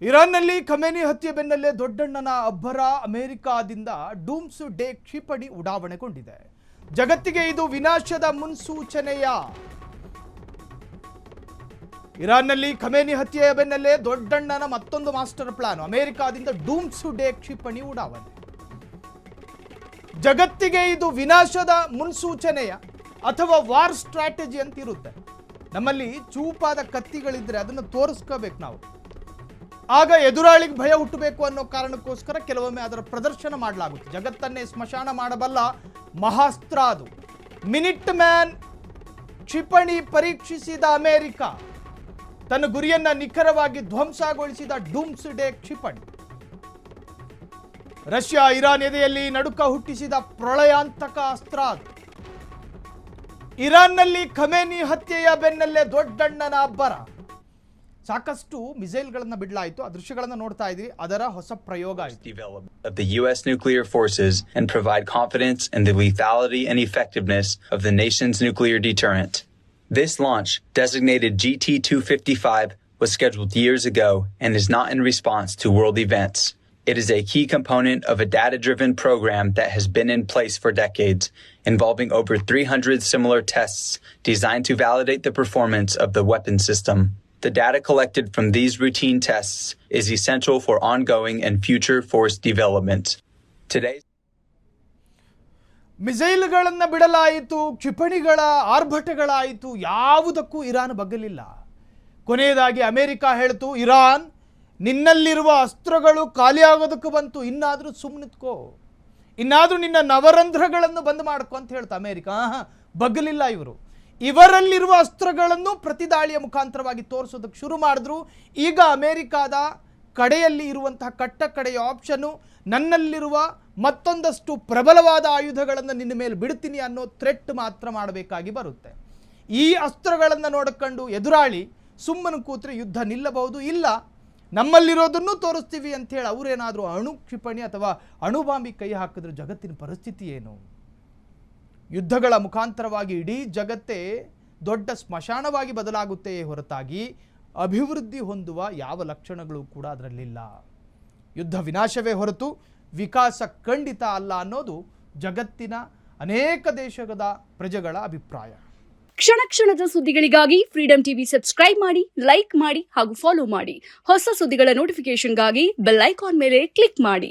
ಇರಾನ್ನಲ್ಲಿ Khamenei ಹತ್ಯೆ ಬೆನ್ನಲ್ಲೇ ದೊಡ್ಡಣ್ಣನ ಅಬ್ಬರ. ಅಮೆರಿಕಾದಿಂದ ಡೂಮ್ಸ್ ಡೇ ಕ್ಷಿಪಣಿ ಉಡಾವಣೆಗೊಂಡಿದೆ. ಜಗತ್ತಿಗೆ ಇದು ವಿನಾಶದ ಮುನ್ಸೂಚನೆಯ. ಇರಾನ್ನಲ್ಲಿ ಖಮೇನಿ ಹತ್ಯೆಯ ಬೆನ್ನಲ್ಲೇ ದೊಡ್ಡಣ್ಣನ ಮತ್ತೊಂದು ಮಾಸ್ಟರ್ ಪ್ಲಾನ್. ಅಮೆರಿಕಾದಿಂದ ಡೂಮ್ಸ್ ಡೇ ಕ್ಷಿಪಣಿ ಉಡಾವಣೆ. ಜಗತ್ತಿಗೆ ಇದು ವಿನಾಶದ ಮುನ್ಸೂಚನೆಯ ಅಥವಾ ವಾರ್ ಸ್ಟ್ರಾಟಜಿ ಅಂತ ಇರುತ್ತೆ. ನಮ್ಮಲ್ಲಿ ಚೂಪಾದ ಕತ್ತಿಗಳಿದ್ರೆ ಅದನ್ನು ತೋರಿಸ್ಕೋಬೇಕು ನಾವು. ಆಗ ಎದುರಾಳಿಗೆ ಭಯ ಹುಟ್ಟಬೇಕು ಅನ್ನೋ ಕಾರಣಕ್ಕೋಸ್ಕರ ಕೆಲವೊಮ್ಮೆ ಅದರ ಪ್ರದರ್ಶನ ಮಾಡಲಾಗುತ್ತೆ. ಜಗತ್ತನ್ನೇ ಸ್ಮಶಾನ ಮಾಡಬಲ್ಲ ಮಹಾಸ್ತ್ರ ಅದು. ಮಿನಿಟ್ ಮ್ಯಾನ್ ಕ್ಷಿಪಣಿ ಪರೀಕ್ಷಿಸಿದ ಅಮೆರಿಕ, ತನ್ನ ಗುರಿಯನ್ನ ನಿಖರವಾಗಿ ಧ್ವಂಸಗೊಳಿಸಿದ ಡೂಮ್ಸ್ ಡೇ ಕ್ಷಿಪಣಿ. ರಷ್ಯಾ ಇರಾನ್ ಎದೆಯಲ್ಲಿ ನಡುಕ ಹುಟ್ಟಿಸಿದ ಪ್ರಳಯಾಂತಕ ಅಸ್ತ್ರ ಅದು. ಇರಾನ್ನಲ್ಲಿ ಖಮೇನಿ ಹತ್ಯೆಯ ಬೆನ್ನಲ್ಲೇ ದೊಡ್ಡಣ್ಣನ ಅಬ್ಬರ. ಸಾಕಷ್ಟು ಮಿಸೈಲ್ಗಳನ್ನು ಬಿಡಲಾಯಿತು. ಆ ದೃಶ್ಯಗಳನ್ನು ನೋಡ್ತಾ ಇದ್ರಿ. ಅದರ ಹೊಸ ಪ್ರಯೋಗ of the US nuclear forces and provide confidence in the lethality and effectiveness of the nation's nuclear deterrent. This launch, designated GT-255, was scheduled years ago and is not in response to world events. It is a key component of a data-driven program that has been in place for decades, involving over 300 similar tests designed to validate the performance of the weapon system. The data collected from these routine tests is essential for ongoing and future force development. Today, ಮಿಸೈಲ್ಗಳನ್ನು ಬಿಡಲಾಯಿತು, ಕ್ಷಿಪಣಿಗಳ ಆರ್ಭಟಗಳಾಯಿತು, ಯಾವುದಕ್ಕೂ Iran ಬಗ್ಗಲಿಲ್ಲ. ಕೊನೆಯದಾಗಿ America ಹೇಳ್ತು, Iran ನಿನ್ನಲ್ಲಿರುವ ಅಸ್ತ್ರಗಳು ಖಾಲಿಯಾಗೋದಕ್ಕೆ ಬಂತು, ಇನ್ನಾದರೂ ಸುಮ್ಮನಿತ್ಕೋ, ಇನ್ನಾದರೂ ನಿನ್ನ ನವರಂಧ್ರಗಳನ್ನು ಬಂದ್ ಮಾಡ್ಕೊ ಅಂತ ಹೇಳ್ತಾ ಅಮೆರಿಕ. ಬಗ್ಗಲಿಲ್ಲ ಇವರು. ಇವರಲ್ಲಿರುವ ಅಸ್ತ್ರಗಳನ್ನು ಪ್ರತಿದಾಳಿಯ ಮುಖಾಂತರವಾಗಿ ತೋರಿಸೋದಕ್ಕೆ ಶುರು ಮಾಡಿದ್ರು. ಈಗ ಅಮೆರಿಕಾದ ಕಡೆಯಲ್ಲಿ ಇರುವಂತಹ ಕಟ್ಟಕಡೆಯ ಆಪ್ಷನ್ನು, ನನ್ನಲ್ಲಿರುವ ಮತ್ತೊಂದಷ್ಟು ಪ್ರಬಲವಾದ ಆಯುಧಗಳನ್ನು ನಿನ್ನ ಮೇಲೆ ಬಿಡ್ತೀನಿ ಅನ್ನೋ ಥ್ರೆಟ್ ಮಾತ್ರ ಮಾಡಬೇಕಾಗಿ ಬರುತ್ತೆ. ಈ ಅಸ್ತ್ರಗಳನ್ನು ನೋಡಿಕೊಂಡು ಎದುರಾಳಿ ಸುಮ್ಮನೆ ಕೂತ್ರೆ ಯುದ್ಧ ನಿಲ್ಲಬಹುದು. ಇಲ್ಲ, ನಮ್ಮಲ್ಲಿರೋದನ್ನು ತೋರಿಸ್ತೀವಿ ಅಂಥೇಳಿ ಅವರೇನಾದರೂ ಅಣು ಕ್ಷಿಪಣಿ ಅಥವಾ ಅಣುಬಾಂಬಿ ಕೈ ಹಾಕಿದ್ರೆ ಜಗತ್ತಿನ ಪರಿಸ್ಥಿತಿ ಏನು? ಯುದ್ಧಗಳ ಮುಖಾಂತರವಾಗಿ ಇಡೀ ಜಗತ್ತೇ ದೊಡ್ಡ ಸ್ಮಶಾನವಾಗಿ ಬದಲಾಗುತ್ತೆಯೇ ಹೊರತಾಗಿ ಅಭಿವೃದ್ಧಿ ಹೊಂದುವ ಯಾವ ಲಕ್ಷಣಗಳು ಕೂಡ ಅದರಲ್ಲಿಲ್ಲ. ಯುದ್ಧ ವಿನಾಶವೇ ಹೊರತು ವಿಕಾಸ ಖಂಡಿತ ಅಲ್ಲ ಅನ್ನೋದು ಜಗತ್ತಿನ ಅನೇಕ ದೇಶದ ಪ್ರಜೆಗಳ ಅಭಿಪ್ರಾಯ. ಕ್ಷಣ ಕ್ಷಣದ ಸುದ್ದಿಗಳಿಗಾಗಿ ಫ್ರೀಡಂ ಟಿವಿ ಸಬ್ಸ್ಕ್ರೈಬ್ ಮಾಡಿ, ಲೈಕ್ ಮಾಡಿ ಹಾಗೂ ಫಾಲೋ ಮಾಡಿ. ಹೊಸ ಸುದ್ದಿಗಳ ನೋಟಿಫಿಕೇಶನ್ಗಾಗಿ ಬೆಲ್ ಐಕಾನ್ ಮೇಲೆ ಕ್ಲಿಕ್ ಮಾಡಿ.